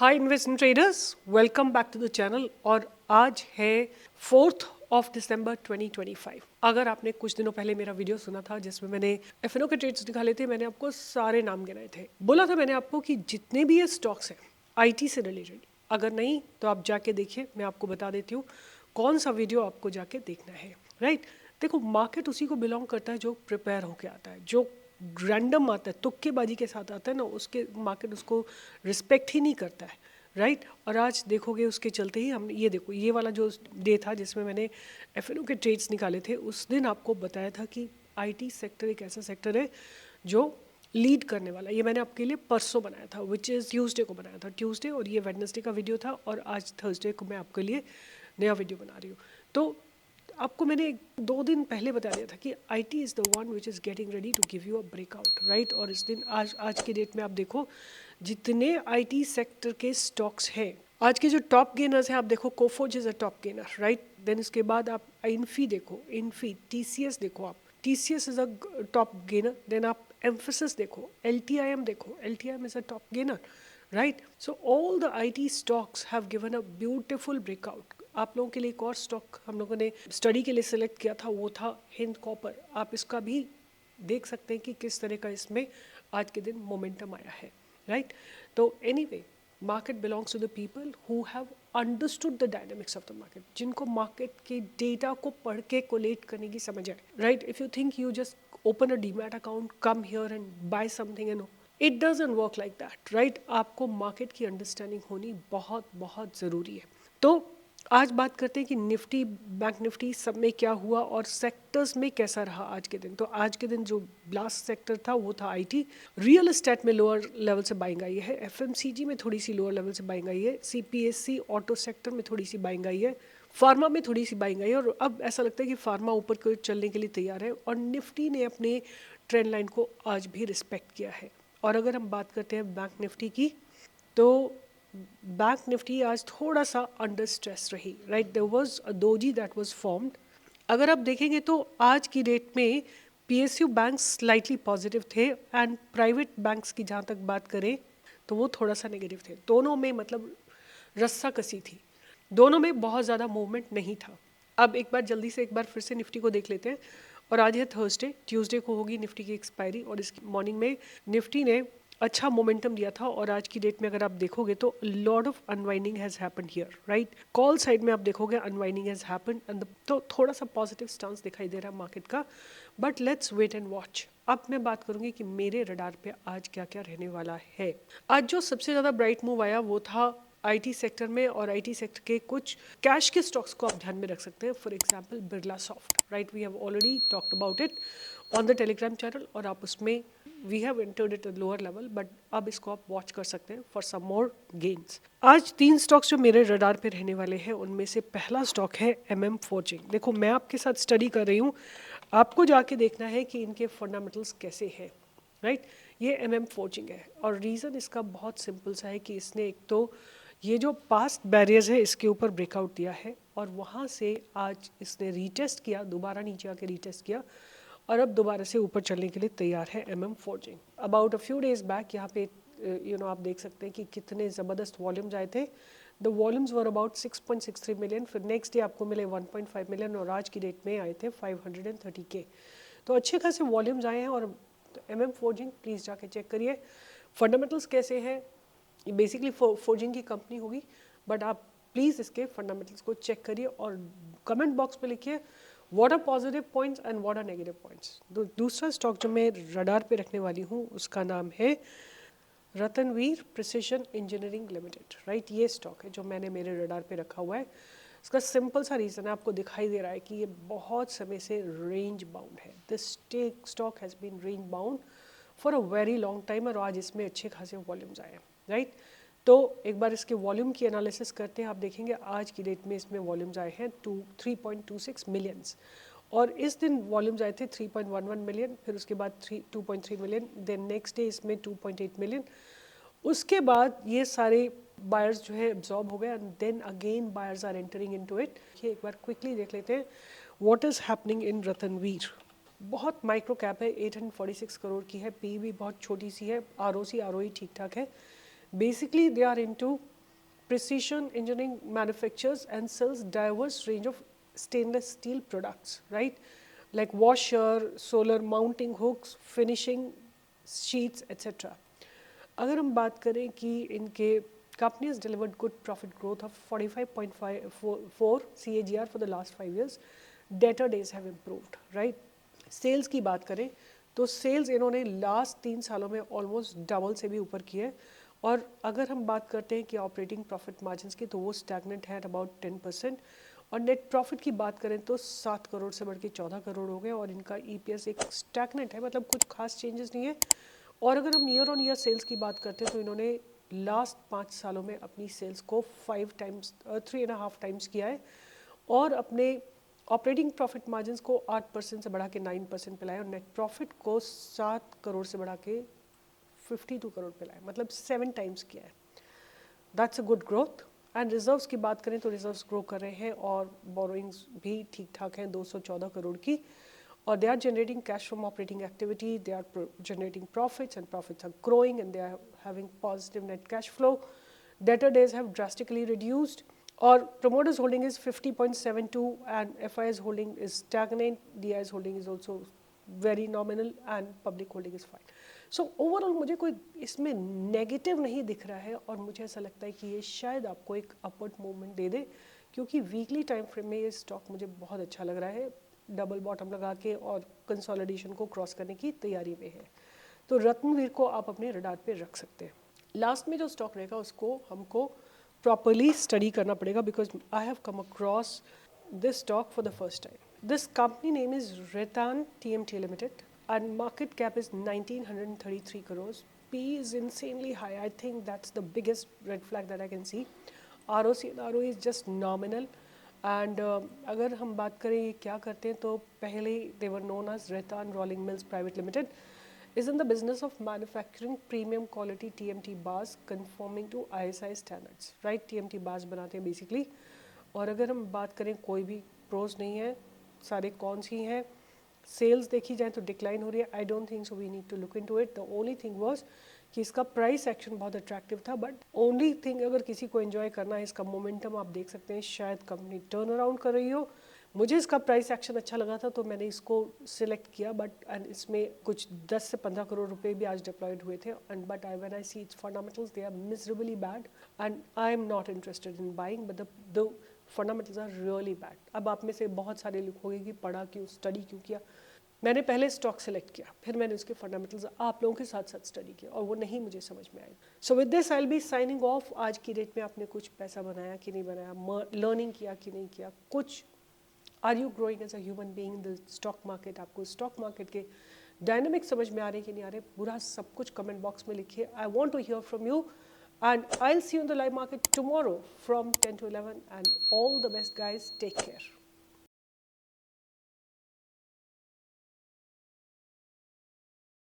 Hi investment traders, welcome back to the channel. और आज है 4 दिसंबर 2025। अगर आपने कुछ दिनों पहले मेरा वीडियो सुना था जिसमें मैंने एफएनओ के ट्रेड्स निकाले थे, मैंने आपको सारे नाम गिनाए थे। बोला था मैंने आपको कि जितने भी ये स्टॉक्स हैं आईटी से रिलेटेड, अगर नहीं तो आप जाके देखिए। मैं आपको बता देती हूँ कौन सा वीडियो आपको जाके देखना है। राइट, देखो मार्केट उसी को बिलोंग करता है जो प्रिपेयर होके आता है। जो रैंडम आता है, तुक्केबाजी के साथ आता है ना, उसके मार्केट उसको रिस्पेक्ट ही नहीं करता है। राइट, और आज देखोगे उसके चलते ही हम ये देखो, ये वाला जो डे था जिसमें मैंने एफएनओ के ट्रेड्स निकाले थे, उस दिन आपको बताया था कि आईटी सेक्टर एक ऐसा सेक्टर है जो लीड करने वाला। ये मैंने आपके लिए परसों बनाया था, विच इज़ ट्यूसडे को बनाया था, ट्यूसडे, और ये वेडनेसडे का वीडियो था, और आज थर्सडे को मैं आपके लिए नया वीडियो बना रही हूँ। तो आपको मैंने 2 दिन पहले बता दिया था कि IT is the one which is getting ready to give you a breakout. Right, और इस दिन आज की डेट में आप देखो जितने आईटी सेक्टर के स्टॉक्स हैं, आज के जो टॉप गेनर्स हैं, आप देखो Coforge is a top gainer. Right, then इसके बाद आप इन्फी देखो, इन्फी, टीसीएस देखो, आप TCS is a top gainer. Then आप एम्फोसिस देखो, एलटीआईएम देखो, LTIM is a top gainer. Right, so all the IT stocks have given a beautiful breakout. आप लोगों के लिए एक और स्टॉक हम लोगों ने स्टडी के लिए सिलेक्ट किया था, वो था हिंद कॉपर। आप इसका भी देख सकते हैं कि किस तरह का इसमें आज के दिन मोमेंटम आया है। राइट, तो anyway, market belongs to the people who have understood the dynamics of the market, जिनको मार्केट के डेटा को पढ़ के कोलेट करने की समझ है। Right, if you think you just open a demat account, come here and buy something and it doesn't work like that. Right, आपको मार्केट की अंडरस्टैंडिंग होनी बहुत बहुत ज़रूरी है। तो आज बात करते हैं कि निफ्टी, बैंक निफ्टी सब में क्या हुआ और सेक्टर्स में कैसा रहा आज के दिन। तो आज के दिन जो लास्ट सेक्टर था वो था आईटी। रियल एस्टेट में लोअर लेवल से बाइंग आई है, एफएमसीजी में थोड़ी सी लोअर लेवल से बाइंग आई है, सीपीएससी ऑटो सेक्टर में थोड़ी सी बाइंग आई है, फार्मा में थोड़ी सी बाइंग आई है, और अब ऐसा लगता है कि फार्मा ऊपर को चलने के लिए तैयार है, और निफ्टी ने अपने ट्रेंड लाइन को आज भी रिस्पेक्ट किया है। और अगर हम बात करते हैं बैंक निफ्टी की, तो बैंक निफ्टी आज थोड़ा सा अंडर स्ट्रेस रही। Right, there was a doji that was formed. अगर आप देखेंगे तो आज की डेट में पीएसयू बैंक्स स्लाइटली पॉजिटिव थे, एंड प्राइवेट बैंक्स की जहाँ तक बात करें तो वो थोड़ा सा नेगेटिव थे। दोनों में मतलब रस्सा कसी थी, दोनों में बहुत ज़्यादा मूवमेंट नहीं था। अब एक बार जल्दी से एक बार फिर से निफ्टी को देख लेते हैं। और आज है थर्सडे, ट्यूसडे को होगी निफ्टी की एक्सपायरी, और इस मॉर्निंग में निफ्टी ने अच्छा मोमेंटम दिया था। और आज की डेट में अगर आप देखोगे तो lot of unwinding has happened here. Right, call side में आप देखोगे अनवाइंडिंग हैज़ हैपेंड, एंड तो थोड़ा सा पॉजिटिव स्टांस दिखाई दे रहा है मार्केट का, but let's wait and watch. अब मैं बात करूंगी कि मेरे रडार पे आज क्या क्या रहने वाला है। आज जो सबसे ज़्यादा ब्राइट मूव आया वो था आईटी सेक्टर में, और आईटी सेक्टर के कुछ कैश के स्टॉक्स को आप ध्यान में रख सकते हैं। For example Birla soft. Right, we have already talked about it on the Telegram channel, और आप उसमें we have entered it lower level, but अब इसको आप वॉच कर सकते हैं फॉर सम मोर गेन्स। आज 3 स्टॉक्स जो मेरे रडार पे रहने वाले हैं, उनमें से पहला स्टॉक है MM फोर्जिंग। देखो मैं आपके साथ स्टडी कर रही हूँ, आपको जाके देखना है कि इनके फंडामेंटल्स कैसे हैं। राइट, ये MM फोर्जिंग है, और रीज़न इसका बहुत सिंपल सा है कि इसने एक तो ये जो पास्ट बैरियर्स है इसके ऊपर ब्रेकआउट दिया है, और वहाँ से आज इसने रीटेस्ट किया, दोबारा नीचे आके रीटेस्ट किया, और अब दोबारा से ऊपर चलने के लिए तैयार है MM forging. About a few days back यहाँ पे आप देख सकते हैं कि कितने ज़बरदस्त वॉल्यूम्स आए थे। The volumes were about 6.63 million, फिर नेक्स्ट डे आपको मिले 1.5 मिलियन, और आज की डेट में आए थे 530K। तो अच्छे खासे वॉल्यूम्स आए हैं। और MM फोर्जिंग प्लीज़ जाके चेक करिए फंडामेंटल्स कैसे हैं। ये बेसिकली फोर्जिंग की कंपनी होगी, बट आप प्लीज़ इसके फंडामेंटल्स को चेक करिए और कमेंट बॉक्स पे लिखिए what are positive points and what are negative points. दूसरा स्टॉक जो मैं रडार पे रखने वाली हूँ उसका नाम है Ratanveer precision engineering limited. Right, ये स्टॉक है जो मैंने मेरे रडार पे रखा हुआ है। इसका सिंपल सा रीज़न है, आपको दिखाई दे रहा है कि ये बहुत समय से रेंज बाउंड है। This stock has been range bound for a very long time, और आज इसमें अच्छे खासे वॉल्यूम्स आए हैं। राइट, तो एक बार इसके वॉल्यूम की एनालिसिस करते हैं। आप देखेंगे आज की डेट में इसमें वॉल्यूम्स आए हैं 3.26 मिलियंस, और इस दिन वॉल्यूम्स आए थे 3.11 मिलियन, फिर उसके बाद 2.3 मिलियन, देन नेक्स्ट डे इसमें 2.8 मिलियन। उसके बाद ये सारे बायर्स जो है एब्जॉर्ब हो गए, and then again buyers are entering into it. ये एक बार क्विकली देख लेते हैं what is happening in Ratnaveer. बहुत माइक्रो कैप है, 846 करोड़ की है, पी भी बहुत छोटी सी है, ROC ROE ठीक ठाक है। Basically they are into Precision Engineering manufactures and sells diverse range of stainless steel products, right? Like washer, solar mounting hooks, finishing sheets, etc. अगर हम बात करें कि इनके company has delivered good profit growth of 45.54 CAGR for the last 5 years. Debtor days have improved, right? Sales की बात करें तो सेल्स इन्होंने लास्ट 3 सालों में ऑलमोस्ट डबल से भी ऊपर किए है। और अगर हम बात करते हैं कि ऑपरेटिंग प्रॉफिट मार्जिन्स की तो वो स्टैगनेंट है अबाउट 10%। और नेट प्रॉफिट की बात करें तो 7 करोड़ से बढ़ के 14 करोड़ हो गए और इनका ईपीएस एक स्टैगनेंट है, मतलब कुछ खास चेंजेस नहीं है। और अगर हम ईयर ऑन ईयर सेल्स की बात करते हैं तो इन्होंने लास्ट 5 सालों में अपनी सेल्स को 3.5 टाइम्स किया है और अपने ऑपरेटिंग प्रॉफिट मार्जिन्स को 8% से बढ़ा के 9% पे लाए और नेट प्रॉफिट को 7 करोड़ से बढ़ा के 52 करोड़ पे लाए, मतलब 7 टाइम्स किया है। That's a good growth. And reserves की बात करें तो रिजर्व्स ग्रो कर रहे हैं और बोरोइंग्स भी ठीक ठाक हैं 214 करोड़ की। और they are generating cash from operating activity, they are generating profits and profits are growing and they are having positive net cash flow. Debtor days have drastically reduced. Or promoters holding is 50.72 and FIS holding is stagnant, DIS holding is also very nominal and public holding is fine. So overall मुझे कोई इसमें negative नहीं दिख रहा है और मुझे ऐसा लगता है कि ये शायद आपको एक अपवर्ड मूवमेंट दे दे, क्योंकि वीकली टाइम फ्रेम में ये स्टॉक मुझे बहुत अच्छा लग रहा है, डबल बॉटम लगा के और कंसोलिडेशन को क्रॉस करने की तैयारी में है। तो रत्नवीर को आप अपने रडार पे रख सकते हैं। लास्ट में जो स्टॉक रहेगा उसको हमको प्रॉपरली स्टडी करना पड़ेगा because I have come across this stock for the first time. This company name is Ratan TMT Limited and market cap is 1933 crores. P is insanely high. I think that's the biggest red flag that I can see. ROC and ROE is just nominal. And अगर हम बात करें ये क्या करते हैं तो पहले they were known as Ratan Rolling Mills Private Limited is in the business of manufacturing premium quality TMT bars conforming to ISI standards. Right? TMT bars बनाते हैं basically. और अगर हम बात करें कोई भी प्रोज नहीं है, सारे कॉन्स ही हैं। सेल्स देखी जाए तो डिक्लाइन हो रही है। I don't think so we need to look into it. The only thing was कि इसका प्राइस एक्शन बहुत अट्रैक्टिव था, बट ओनली थिंग अगर किसी को एंजॉय करना है इसका मोमेंटम आप देख सकते हैं, शायद कंपनी टर्न अराउंड कर रही हो। मुझे इसका प्राइस एक्शन अच्छा लगा था तो मैंने इसको सिलेक्ट किया, बट एंड इसमें कुछ 10 से 15 करोड़ रुपए भी आज डिप्लॉयड हुए थे। And but I when I see its fundamentals they are miserably bad and I am not interested in buying, but the fundamentals are really bad. अब आप में से बहुत सारे लिखोगे कि पढ़ा क्यों, स्टडी क्यों किया। मैंने पहले स्टॉक सेलेक्ट किया, फिर मैंने उसके फंडामेंटल्स आप लोगों के साथ साथ स्टडी किया और वो नहीं मुझे समझ में आई। So with this I will be signing off. आज की डेट में आपने कुछ पैसा बनाया कि नहीं बनाया, लर्निंग किया कि नहीं किया, कुछ are you growing as a human being in the stock market, आपको स्टॉक मार्केट के डायनामिक समझ में आ रहे हैं कि नहीं आ रहे, पूरा सब कुछ कमेंट बॉक्स में लिखिए। I want to hear from you and I'll see you in the live market tomorrow from 10 to 11 and all the best guys, take care.